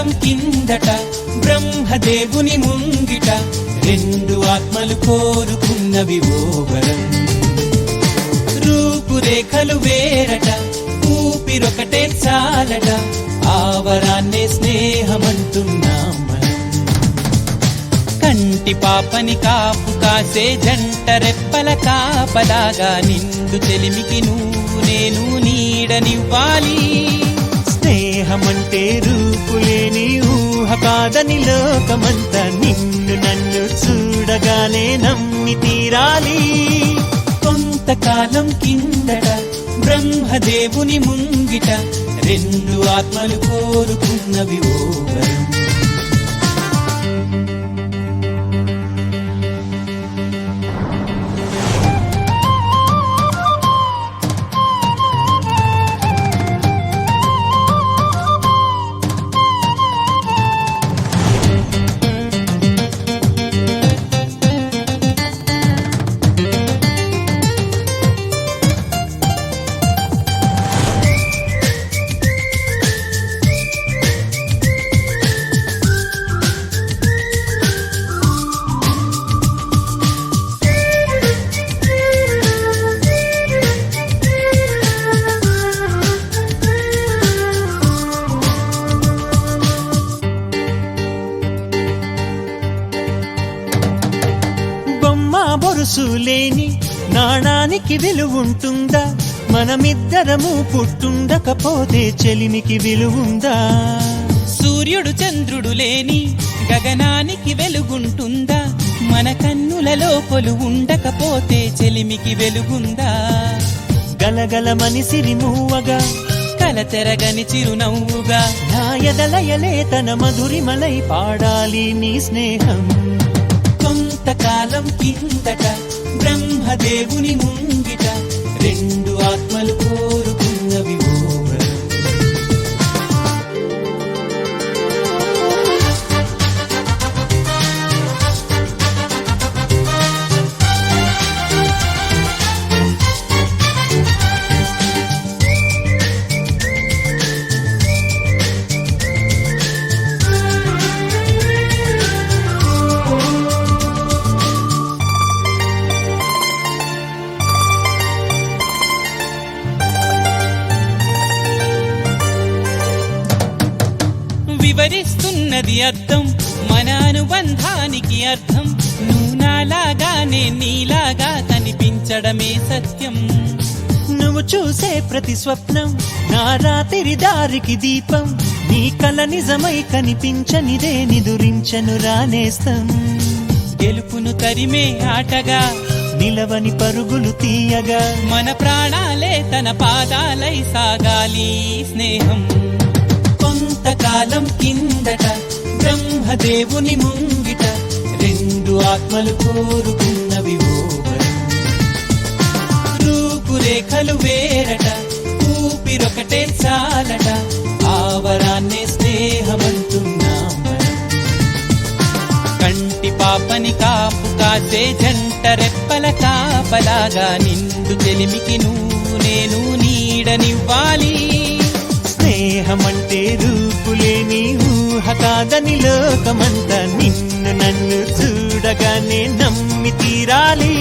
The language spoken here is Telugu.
కొంతకాలం కిందట బ్రహ్మదేవుని ముంగిట రెండు ఆత్మలు కోరుకున్నవి ఓ వరం. రూపురేఖలు వేరట, ఊపిరొకటే చాలట, ఆ వరాన్నే స్నేహమంటున్నాం మనం. కంటి పాపని కాపు కాసే జంట రెప్పల కాపలాగా నిండు చెలిమికి నువ్వు నేను నీడనివ్వాలి. స్నేహమంటే రూపులేని ఊహ కాదని లోకమంతా నిన్ను నన్ను చూడగానే నమ్మి తీరాలి. కొంతకాలం కిందట బ్రహ్మదేవుని ముంగిట రెండు ఆత్మలు కోరుకున్నవి ఓ వరం. బొరుసులేని నాణానికి విలువుంటుందా? మనమిద్దరము పుట్టుండకపోతే చెలిమికి విలువుందా? సూర్యుడు చంద్రుడు లేని గగనానికి వెలుగుంటుందా? మన కన్నులలో కొలువుండకపోతే చెలిమికి వెలుగుందా? గలగలమని సిరిమూవగా కలతెరగని చిరునవ్వుగా నా ఎదలయలే తన మధురిమలై పాడాలి నీ స్నేహం. కొంతకాలం కిందట బ్రహ్మదేవుని ముంగిట రెండు ఆత్మలు కోరుకున్నవి ఓ వరం. వివరిస్తున్నది అర్థం మన అనుబంధానికి అర్థం. నువ్వు నాలాగానే నీలాగా కనిపించడమే సత్యం. నువ్వు చూసే ప్రతి స్వప్నం నా రాత్రి దారికి దీపం. నీ కల నిజమై కనిపించనిదే నిదురించను రానేస్తం. గెలుపును తరిమే ఆటగా నిలవని పరుగులు తీయగా మన ప్రాణాలే తన పాదాలై సాగాలి స్నేహం. కొంతకాలం కిందట బ్రహ్మదేవుని ముంగిట రెండు ఆత్మలు కోరుకున్నవి ఓ వరం. రూపురేఖలు వేరట, ఊపిరొకటే చాలట, ఆ వరాన్నే స్నేహమంటున్నాం మనం. కంటి పాపని కాపు కాసే జంట రెప్పల కాపలాగా నిండు చెలిమికి నువ్వు నేను నీడనివ్వాలి. స్నేహమంటే రూపులేని ఊహ కాదని లోకమంతా నిన్ను నన్ను చూడగానే నమ్మి తీరాలి.